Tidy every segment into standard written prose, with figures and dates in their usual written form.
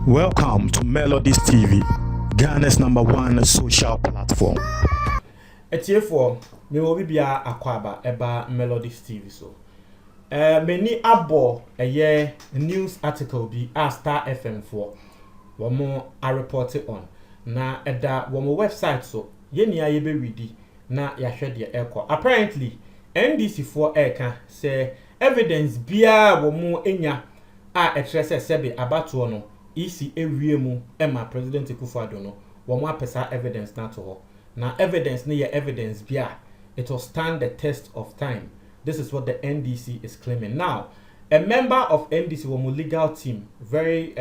Welcome to Melodies TV, Ghana's #1 social platform. Etiefo, me will be akwaba eba Melodies TV so. Many abo a year news article be a Star FM for one more I reported on. Na eda one more website so yeni a yebe ready na ya share the echo. Apparently NDC for eka say evidence bia one more enya a etrese sebe abatu no. EC ewiemu Emma President Akufo-Addo no wo mo apesa evidence na to ho na evidence ne ye evidence bia it will stand the test of time. This is what the NDC is claiming. Now a member of NDC wo mo legal team, very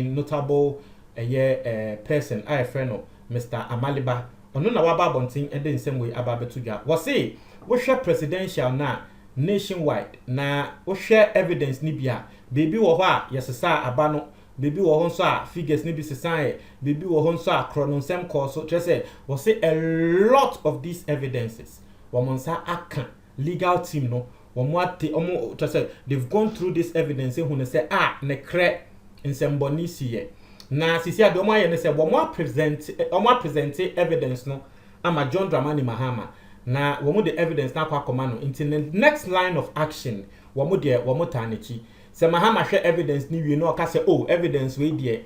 notable person, I friend of Mr. Amaliba ono na waba bontin e den same way ababetu dwa wo say wo hwe presidential na nationwide na wo share evidence ni bia baby wo ho a yesesa aba no baby wo hon so a figures ni bi sesan baby wo hon so a chronosem call so say we say a lot of these evidences womonsa aka legal team no womoate say they've gone through this evidence who say ne kre nsemboni siye na sisi ade omo aye ne say womo present evidence no ama John Dramani Mahama na womo the evidence na kwa no into the next line of action womo tanichi se Mahama hwe evidence ni wie no ka se evidence we de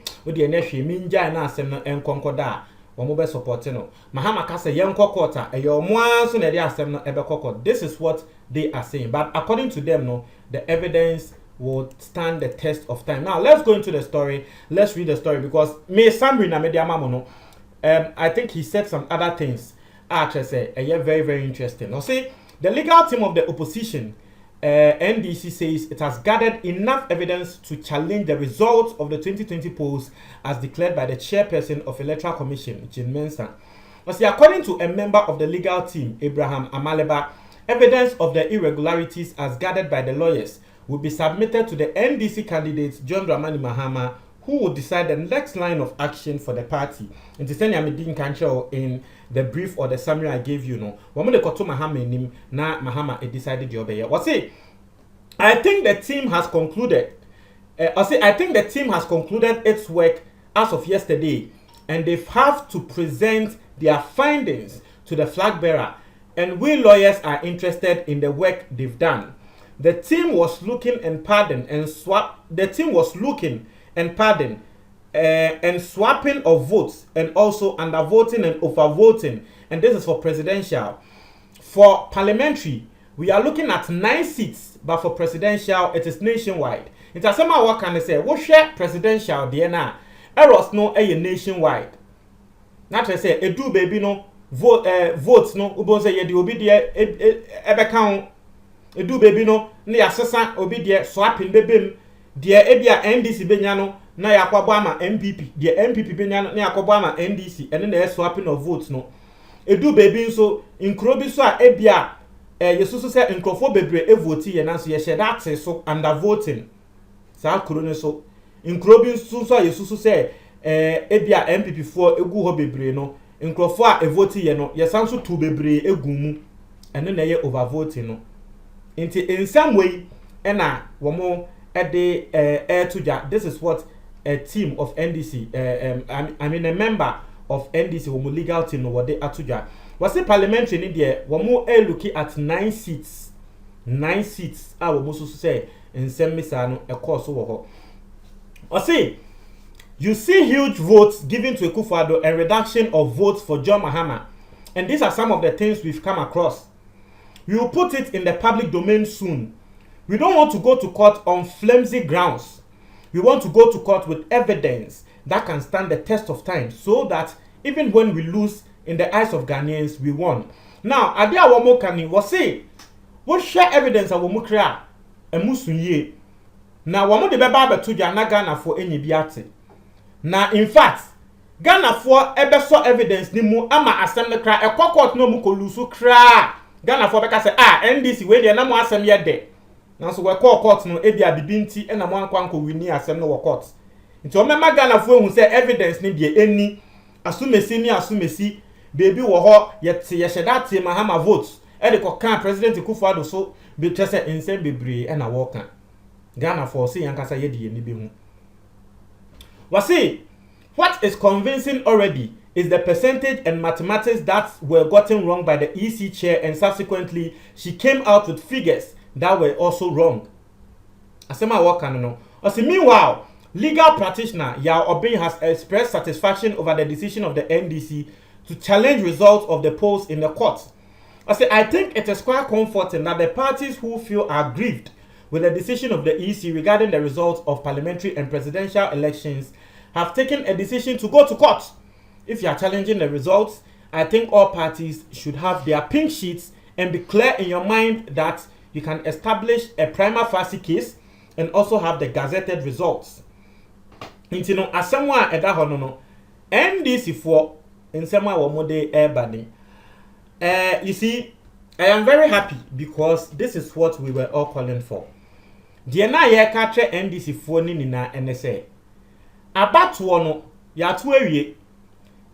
na hwe minja na asem no enkonkoda womo be support no Mahama ka se yenkokota eyomo anso na de asem no ebe kokot. This is what they are saying, but according to them no the evidence will stand the test of time. Now let's go into the story. Let's read the story because me Samri na media mamo no I think he said some other things actually say very very interesting. Now see the legal team of the opposition NDC says it has gathered enough evidence to challenge the results of the 2020 polls as declared by the chairperson of Electoral Commission, Jean Mensa. According to a member of the legal team, Abraham Amaleba, evidence of the irregularities as gathered by the lawyers will be submitted to the NDC candidate John Dramani Mahama, who will decide the next line of action for the party. And to send in the brief or the summary I gave you, no, Mahama na Mahama decided the obey. I think the team has concluded. I think the team has concluded its work as of yesterday, and they have to present their findings to the flag bearer. And we lawyers are interested in the work they've done. The team was looking and pardon and swap. The team was looking and pardon and swapping of votes and also undervoting and overvoting, and this is for presidential. For parliamentary we are looking at 9 seats, but for presidential it is nationwide. It has somehow what can I say we share presidential DNA errors no nationwide. Not to say edu baby no votes no ubo say ye di obi de ebe kan edu baby no na yasesa obi de swapping bebem de ebia NDC benya no na yakwabo ama MPP de MPP benya no na yakwabo ama NDC ene na swapping of votes no edu baby nso inkro bi so a ebia yesusu se inkrofo bebre vote ye na so ye share that so under voting sa kro ne so inkro bi nso so yesusu se ebia MPP fo egu ho bebre no inkrofo a vote ye no ye san so tu bebre egu mu ene na ye overvoting no in some way ena womo this is what a team of NDC I mean a member of NDC womo legal team no wode atuja was a parliamentary ni there womo looking at 9 seats a womo so say nsem misa no e course wo ho o say you see huge votes given to Akufo-Addo and reduction of votes for John Mahama, and these are some of the things we've come across. We will put it in the public domain soon. We don't want to go to court on flimsy grounds. We want to go to court with evidence that can stand the test of time, so that even when we lose in the eyes of Ghanaians, we won. Now, Adia Wamo Kani was say, what share evidence of Womukra and Musunye. Now, Wamo de Baba to Jana Ghana for any biate. Now, in fact, Ghana for ebeso evidence ni mu ama assembly cry a court no mu kolusu cry. Ghana for beka say NDC we dey na mu asem ye de. Now so we call court no e bia bibinti e na mo ankwanko wini asem no court. Nti o mema Ghana for hu say evidence ni de eni asumesi baby wo ho ye sheda te Mahama votes e de ko kan president Akufo-Addo so be tese insem bebre e na wo kan. Ghana for say yankasa yedi ni be hu. Wasi, what is convincing already is the percentage and mathematics that were gotten wrong by the EC chair, and subsequently she came out with figures that were also wrong. Asema work no. Meanwhile, legal practitioner Yao Obin has expressed satisfaction over the decision of the NDC to challenge results of the polls in the court. I think it is quite comforting that the parties who feel aggrieved with the decision of the EC regarding the results of parliamentary and presidential elections have taken a decision to go to court. If you are challenging the results, I think all parties should have their pink sheets and be clear in your mind that you can establish a prima facie case and also have the gazetted results. Inti no asemwa eda hono no NDC for nsema wo mode ebani. You see, I am very happy because this is what we were all calling for. The na ye ka tre NDC for ni na NSA. Abatuo no ya to awie.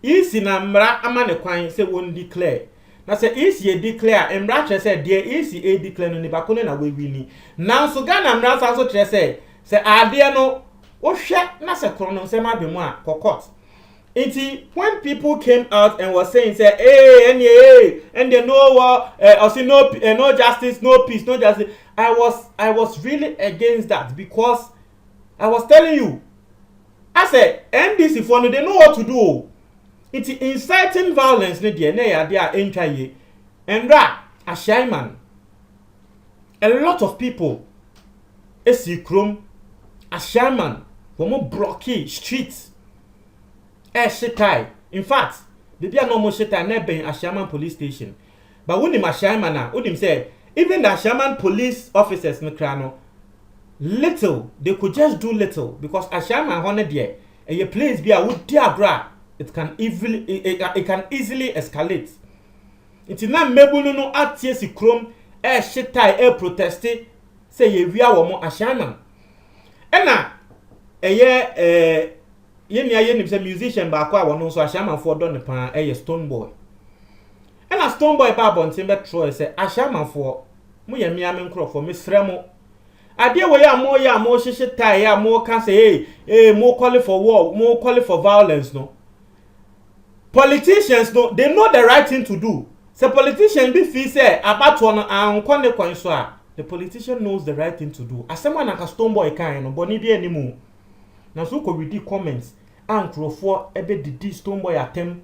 Isi na mra ama ne kwan se won declare. Na se isi e declare mra tre se de isi e declare no ni ba kono na we wini. Nanso Ghana mra sa so tre se ade no wo hwe na se kro no se ma be mu a court. When people came out and were saying, say, hey, and they know no justice, no peace, no justice, I was really against that because I was telling you, I said, NDC for no, they know what to do. It's inciting violence, they are entry, and that a shaman. A lot of people, Krum, a shaman, woman blocky streets. Shetai. In fact, the dia no mo shetai never in Ashaman police station. But when him Ashaman na, when him say, even the Ashaman police officers no krano, little, they could just do little because Ashaman honor there, and your place be a wood dear bra, it can easily escalate. It's not mebuno no atiesi krom, shetai proteste, say ye via womo Ashaman. Ena, Yen say musician ba kwa wono so Ashaman for don pan Stone Boy. And a Stone Boy ba bon timbe Troy say Ashaman for mo ye mia me nkro for me sremo. Ade we ya mo hihye tai ya mo ka say mo call for war, mo call for violence no. Politicians no, they know the right thing to do. Say politician be feel say abato no ankon ne kwan so a the politician knows the right thing to do. Asema na ka Stone Boy kan no boni bi animu. Na so ko read comments ankrofo ebe didi Stone Boy atem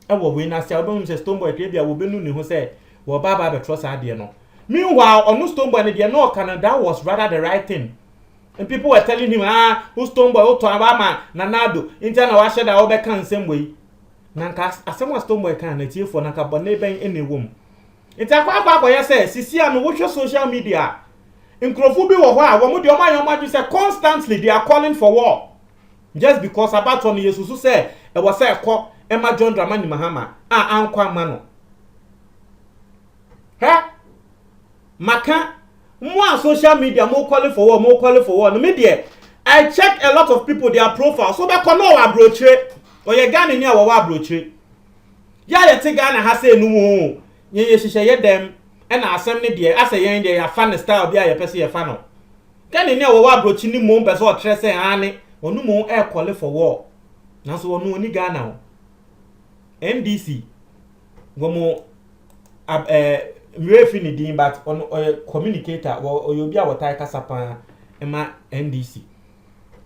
ewo we na sia obem se Stone Boy bia wo benu ni ho se wo baba be trust ade no. Meanwhile onu Stone Boy ne de no Canada was rather the right thing, and people were telling him who Stone Boy o to abama nanado inta na wa sheda wo be kan nsem we na nka asem Stone Boy kan na tie for na ka bone ben enewom inta kwa ye se sisi anu wo hwe social media nkrofo bi wo ho a wo mo de o ma say constantly they are calling for war. Just because about one Yesusu say it was say call Emma John Dramani Mahama ankwa mano. Maka more social media more calling for war no media. I check a lot of people their profile so be kono wa broche or ye Ghana ni wa broche. Ya ye te Ghana ha say no mo ye hihye ye dem e na asem ne de asa ye de ya fan style bia ye pese ye fan no. Ghana ni wa broche ni mo pese o tre say ane onu mo call for war. Na so onu ni Ghana NDC gomo mrefi ni din but on communicator or you be our tai kasapa ema NDC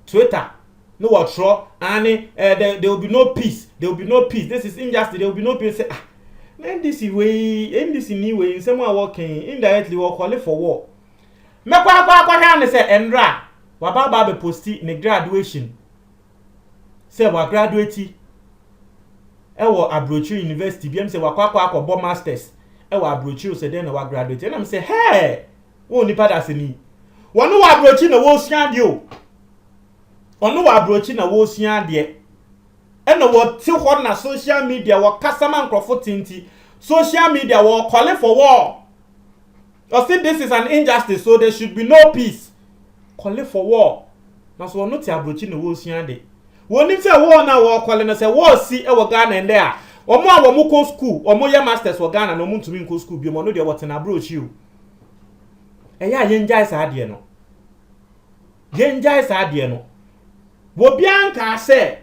Twitter no what throw and there will be no peace, this is injustice, there will be no peace. Say NDC ni way someone working indirectly or call for war. Me kwa say Endra wa baba be posti ne graduation say wa graduate wo Abrochi University biem say wa kwa bo masters wo Abrochi say den na wa graduate and am say hey wo nipa da se ni wonu wa Abrochi na wo sua de o onu wa Abrochi na wo sua de e na wo ti ho na social media wo kasama nkrofo tinti social media wo calling for war. You see, this is an injustice, so there should be no peace. Calling for war. Na so no ti Abrochi na wo sua de. Woni say war na wo calling na say war si e wo Ghana ende a. Omo a wo mo ko school, omo ye masters wo Ghana no mo ntumi nko school bi mo no de wo tena Abrochi o. E ya ye njai sa de no. yenjai saa de no wo bia nka say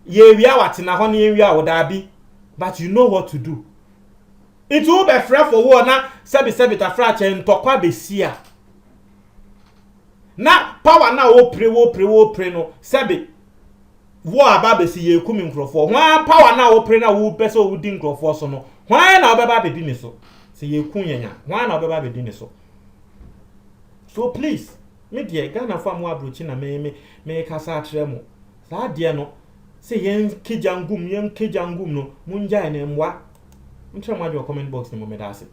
ye wia watena ho ne ye wia wo dabi but you know what to do. It will be free for wo na sebi ta fra che ntokwa besia na power na wo pre no sebi wo aba besi ye kumi nkrofo hwa power na wo pre na wo pese wo di nkrofo so no hwa na obeba bedi ni so se ye kun yenya hwa na obeba bedi ni so. So please me die Ghana fa mo abrochi na me kasa atremo saa de no se yen kejangum no munja ene mwa ntra ma jo comment box ni mo medase.